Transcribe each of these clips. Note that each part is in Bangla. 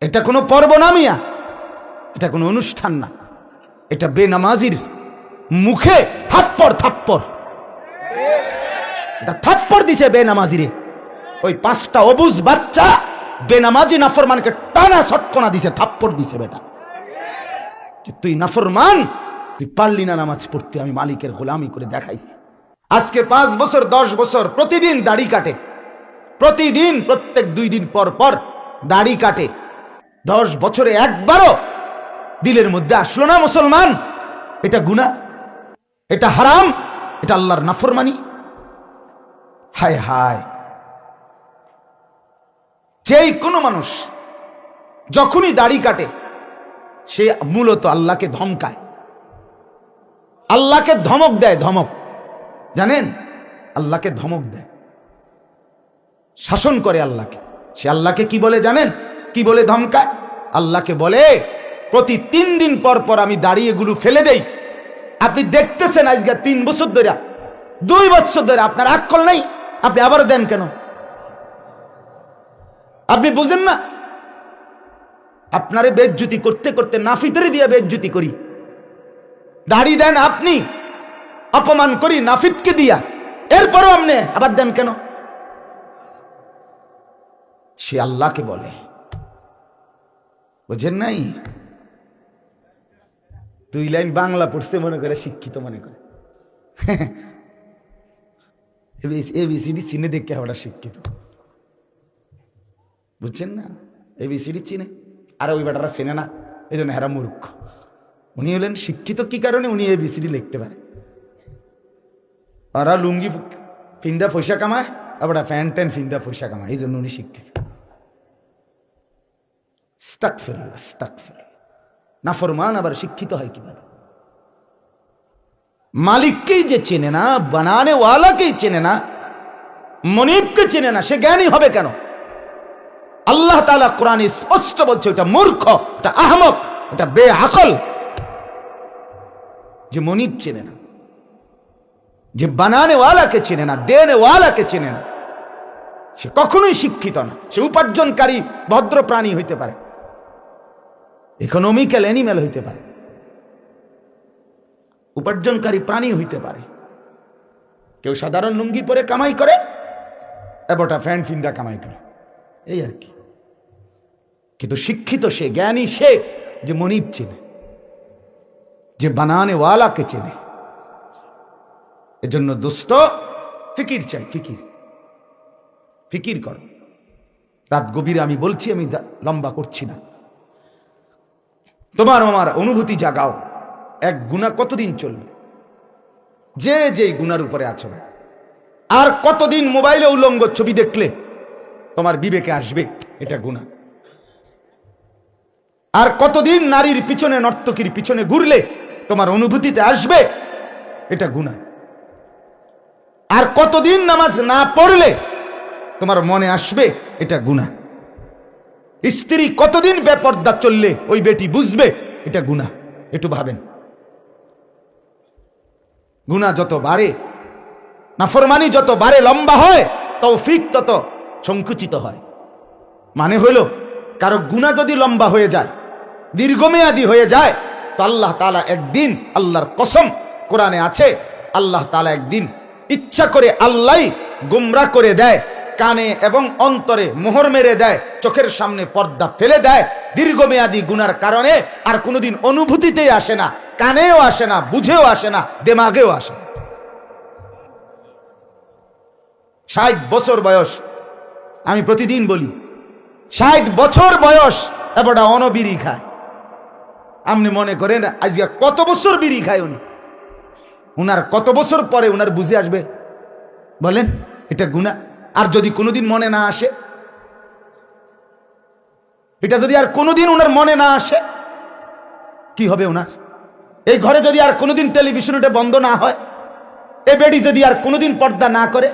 এটা কোনো পর্ব না মিয়া, এটা কোনো অনুষ্ঠান না, এটা বেনামাজির মুখে থাপ্পড় থাপ্পড়। এটা থাপ্পড় দিছে বেনামাজিরে। ওই 5টা অবুজ বাচ্চা বেনামাজি নাফরমানকে টানা সটকনা দিছে, থাপ্পড় দিছে। বেটা তুই নাফরমান, তুই পারলি না নামাজ পড়তে, আমি মালিকের গোলামি করে দেখাইছি। আজকে 5 বছর 10 বছর প্রতিদিন দাড়ি কাটে, প্রতিদিন প্রত্যেক 2 দিন পর পর দাড়ি কাটে। 10 বছরে একবারও দিলের মধ্যে আসলো না মুসলমান এটা গুনাহ, এটা হারাম, এটা আল্লাহর নাফরমানি। হায় হায়, যেই কোনো মানুষ যখনই দাড়ি কাটে সে মূলত আল্লাহকে ধমকায়, আল্লাহকে ধমক দেয়। ধমক জানেন, আল্লাহকে ধমক দেয়, শাসন করে আল্লাহকে। সে আল্লাহকে কি বলে জানেন? কি বলে ধমকায়? আল্লাহকে বলে প্রতি 3 দিন পর পর আমি দাড়ি এগুলো ফেলে দেই। আপনি দেখতেছেন আজকে 3 বছর ধরে, 2 বছর ধরে আপনার আকল নাই, আপনি আবার দেন কেন? আপনি বুঝেন না? আপনারে বেজ্জতি করতে করতে নাফিতের দিয়ে বেজ্জতি করি, দাড়ি দেন আপনি, অপমান করি নাফিতকে দিয়া, এরপরও আপনি আবার দেন কেন? সে আল্লাহকে বলে, বুঝেন নাই? 2 লাইন বাংলা পড়ছে মনে করে শিক্ষিত মনে করে, এবিসিডি চিনে দেখে ওরা শিক্ষিত, বুঝছেন না? এবিসিডি চিনে, আর ওই বেটারা চেনে না, এই জন্য হেরা মূর্খ। উনি হলেন শিক্ষিত কি কারণে? উনি এবিসিডি লিখতে পারে। ওরা লুঙ্গি ফিন্দা পয়সা কামায়, আবার প্যান্ট ট্যান্ট ফিন্দা পয়সা কামায়, এই জন্য উনি শিক্ষিত। আস্তাগফিরুল্লাহ, আস্তাগফিরুল্লাহ। নাফরমান আবার শিক্ষিত হয় কিভাবে? মালিককেই যে চেনে না, বানানে ওয়ালাকেই চেনে না, মনিবকে চেনে না, সে জ্ঞানী হবে কেন? আল্লাহ তাআলা কোরআনে স্পষ্ট বলছে এটা মূর্খ, এটা আহমক, এটা বেআকল, যে মনিব চেনে না, যে বানানে ওয়ালাকে চেনে না, দেনে ওয়ালাকে চেনে না, সে কখনোই শিক্ষিত না। সে উপার্জনকারী ভদ্র প্রাণী হইতে পারে, ইকোনমিক্যাল অ্যানিম্যাল হইতে পারে, উপার্জনকারী প্রাণী হইতে পারে। কেউ সাধারণ লুঙ্গি পরে কামাই করে, এবটা ফ্যান্ট ফিন্দা কামাই করে, এই আর কি। কিন্তু শিক্ষিত সে, জ্ঞানী সে, যে মনিব চেনে, যে বানানে ওয়ালাকে চেনে। এজন্য দোস্ত ফিকির চাই, ফিকির, ফিকির করো। রাত গভীরে আমি বলছি, আমি লম্বা করছি না। তোমার আমার অনুভূতি জাগাও। এক গুনাহ কতদিন চলবে? যে যেই গুনার উপরে আছো না, আর কতদিন মোবাইলে উলঙ্গ ছবি দেখলে তোমার বিবেকে আসবে এটা গুনাহ? আর কতদিন নারীর পিছনে, নর্তকীর পিছনে ঘুরলে তোমার অনুভূতিতে আসবে এটা গুনাহ? আর কতদিন নামাজ না পড়লে তোমার মনে আসবে এটা গুনাহ? স্ত্রী কতদিন বেপর্দা চললে ওই বেটি বুঝবে এটা গুনাহ? একটু ভাবেন। গুনাহ যত বাড়ে, নাফরমানি যত বাড়ে, লম্বা হয়, তৌফিক তত সংকুচিত হয়। মানে হইল, কারো গুনাহ যদি লম্বা হয়ে যায়, দীর্ঘমেয়াদী হয়ে যায়, তো আল্লাহ তাআলা একদিন, আল্লাহর কসম কোরআনে আছে, আল্লাহ তাআলা একদিন ইচ্ছা করে আল্লাহই গুমরা করে দেয়, কানে এবং অন্তরে মোহর মেরে দেয়, চোখের সামনে পর্দা ফেলে দেয়। দীর্ঘমেয়াদী গুনার কারণে আর কোনোদিন অনুভূতিতেই আসে না, কানেও আসে না, বুঝেও আসে না, দেমাগেও আসে না। 60 বছর বয়স, আমি প্রতিদিন বলি 60 বছর বয়স, এবারটা অনবিড়ি খায়। আপনি মনে করেন আজকে কত বছর বিড়ি খায় উনি? উনার কত বছর পরে উনার বুঝে আসবে বলেন এটা গুনাহ? আর যদি কোনোদিন মনে না আসে, এটা যদি আর কোনোদিন উনার মনে না আসে, কি হবে উনার? এই ঘরে যদি আর কোনোদিন টেলিভিশনটা বন্ধ না হয়, এই বেডি যদি আর কোনোদিন পর্দা না করে,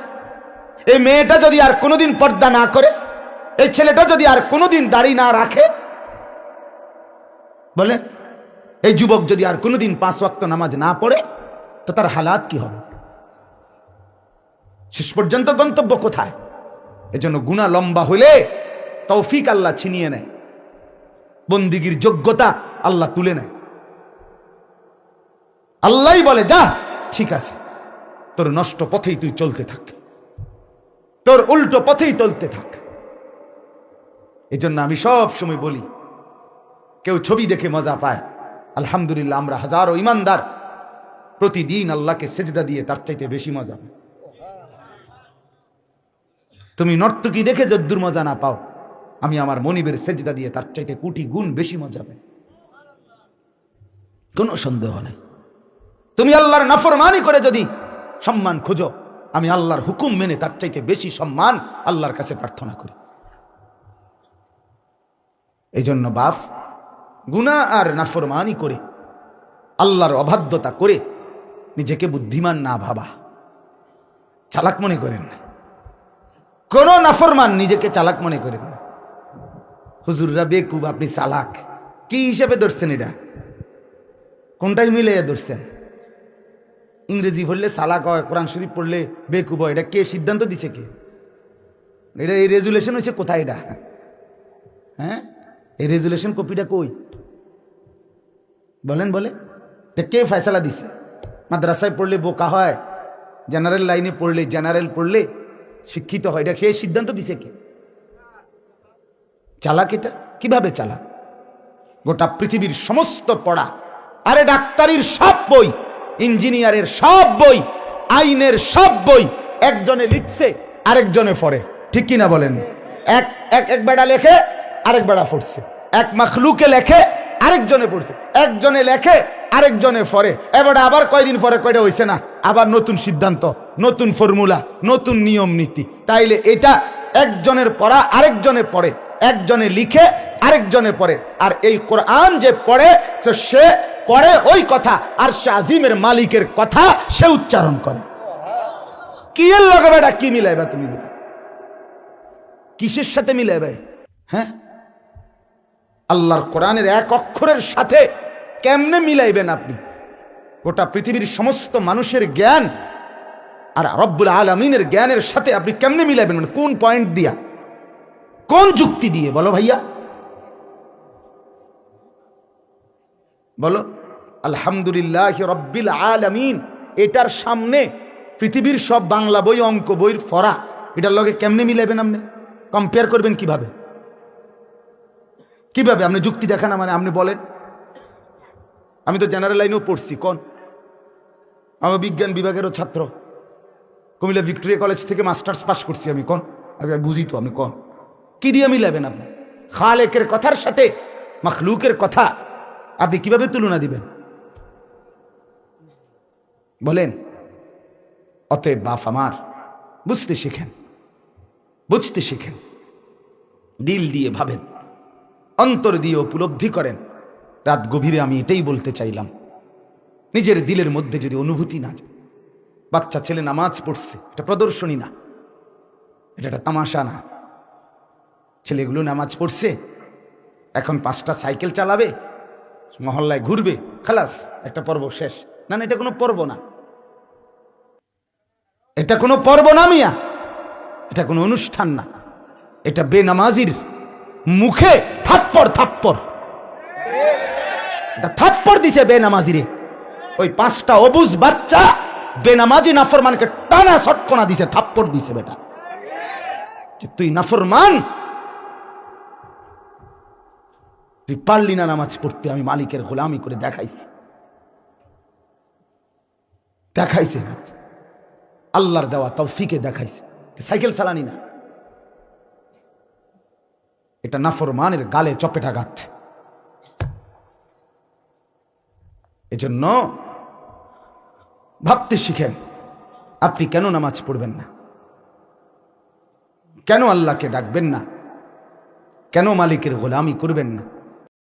এই মেয়েটা যদি আর কোনোদিন পর্দা না করে, এই ছেলেটা যদি আর কোনোদিন দাড়ি না রাখে, বলেন এই যুবক যদি আর কোনোদিন 5 ওয়াক্ত নামাজ না পড়ে, তো তার হালাত কি হবে? শেষ পর্যন্ত গন্তব্য কোথায়? এজন্য গুনাহ লম্বা হলে তৌফিক আল্লাহ ছিনিয়ে নেয়। বন্দিগির যোগ্যতা আল্লাহ তুলে নেয়। আল্লাহই বলে, যা ঠিক আছে, তোর নষ্ট পথেই তুই চলতে থাক, তোর উল্টো পথেই চলতে থাক। এই জন্য আমি সব সময় বলি, কেউ ছবি দেখে মজা পায়, আলহামদুলিল্লাহ আমরা হাজারো ইমানদার প্রতিদিন আল্লাহকে সেজদা দিয়ে তার চাইতে বেশি মজা পাই। তুমি নর্তকী দেখে যদ্দুর মজা না পাও, আমি আমার মনিবের সেজদা দিয়ে তার চাইতে কোটি গুণ বেশি মজা পাই, কোনো সন্দেহ নাই। তুমি আল্লাহর নাফরমানি করে যদি সম্মান খোঁজো, আমি আল্লাহর হুকুম মেনে তার চাইতে বেশি সম্মান আল্লাহর কাছে প্রার্থনা করি। এই জন্য বাপ, গুনাহ আর নাফরমানি করে, আল্লাহর অবাধ্যতা করে নিজেকে বুদ্ধিমান না ভাবা, চালাক মনে করেন না। কোন নাফরমান নিজেকে চালাক মনে করেন না। হুজুররা বেকুব, আপনি চালাক, কি হিসেবে ধরছেন? এটা কোনটাই মিলে ধরছেন? ইংরেজি পড়লে চালাক হয়, কোরআন শরীফ পড়লে বেকুব হয়, এটা কে সিদ্ধান্ত দিছে? কে এটা? এই রেজুলেশন হয়েছে কোথায় এটা? হ্যাঁ, এই রেজুলেশন কপিটা কই বলেন? বলে এটা কে ফয়সালা দিছে? মাদ্রাসায় পড়লে বোকা হয়, জেনারেল লাইনে পড়লে, জেনারেল পড়লে শিক্ষিত হয়, এটা সে সিদ্ধান্ত দিছে কে? চালাক এটা? কিভাবে চালাক? গোটা পৃথিবীর সমস্ত পড়া, আরে ডাক্তারির সব বই, ইঞ্জিনিয়ারের সব বই, আইনের সব বই একজনে লিখছে, আরেকজনে পড়ে, ঠিক কিনা বলেন? এক বেড়া লেখে, আরেক বেড়া পড়ছে। এক মাখলুকে লেখে, আরেকজনে পড়ছে। একজনে লেখে, আরেকজনে পড়ে। এবার আবার কয়দিন পরে কয়টা হইছে না, আবার নতুন সিদ্ধান্ত, নতুন ফর্মুলা, নতুন নিয়ম নীতি। তাইলে এটা একজনের পড়া আরেকজনে পড়ে, একজনে লিখে আরেকজনে পড়ে। আর এই কোরআন যে পড়ে, সে পড়ে ওই কথা, আর সে আজিমের মালিকের কথা সে উচ্চারণ করে। কি এর লগে বেটা কি মিলাইবা তুমি? কিসের সাথে মিলাইবে? হ্যাঁ, আল্লাহর কোরআনের এক অক্ষরের সাথে কেমনে মিলাইবেন আপনি? গোটা পৃথিবীর সমস্ত মানুষের জ্ঞান আর রব্বুল আলামিনের জ্ঞানের সাথে আপনি কেমনে মিলাইবেন? মানে কোন পয়েন্ট দিয়া, কোন যুক্তি দিয়ে? বলো ভাইয়া, বলো। আলহামদুলিল্লাহ রব্বিল আলামিন, এটার সামনে পৃথিবীর সব বাংলা বই, অঙ্ক বইয়ের ফরা, এটার লগে কেমনে মিলাইবেন? আপনি কম্পেয়ার করবেন কিভাবে? কিভাবে? আপনি যুক্তি দেখান, মানে আপনি বলেন। আমি তো জেনারেল লাইনেও পড়ছি, কোন আমার বিজ্ঞান বিভাগেরও ছাত্র, কুমিল্লা ভিক্টোরিয়া কলেজ থেকে মাস্টার্স পাস করছি আমি, কোন আমি বুঝি তো। আপনি কোন কি দিয়ে মিলাবেন? আপনি খালেকের কথার সাথে মখলুকের কথা আপনি কিভাবে তুলনা দিবেন বলেন? অতএব বাপ আমার, বুঝতে শিখেন, বুঝতে শিখেন, দিল দিয়ে ভাবেন, অন্তর দিয়ে উপলব্ধি করেন। রাত গভীরে আমি এটাই বলতে চাইলাম, নিজের দিলের মধ্যে যদি অনুভূতি না যায়, বাচ্চা ছেলে নামাজ পড়ছে, এটা প্রদর্শনী না, এটা একটা তামাশা না। ছেলেগুলো নামাজ পড়ছে, এখন 5টা সাইকেল চালাবে, মহল্লায় ঘুরবে, খালাস, একটা পর্ব শেষ। না না, এটা কোনো পর্ব না, এটা কোনো পর্ব না মিয়া, এটা কোনো অনুষ্ঠান না। এটা বেনামাজির মুখে থাপ্পড়, থাপ্পড়, এটা থাপ্পড় দিছে বেনামাজিরে। ওই 5টা অবুঝ বাচ্চা বেনামাজি নাফরমানকে টানা সটকনা দিছে, থাপ্পড় দিছে বেটা, যে তুই নাফরমান, তুই পারলি না নামাজ পড়তে, আমি মালিকের গোলামি করে দেখাইছি, দেখাইছে আল্লাহর দেওয়া তৌফিকে দেখাইছে। সাইকেল চালানি না, এটা নাফরমানের গালে চপেটাঘাত। এজন্য ভাবতে শিখেন, আপনি কেন নামাজ পড়বেন না? কেন আল্লাহকে ডাকবেন না? কেন মালিকের গোলামি করবেন না?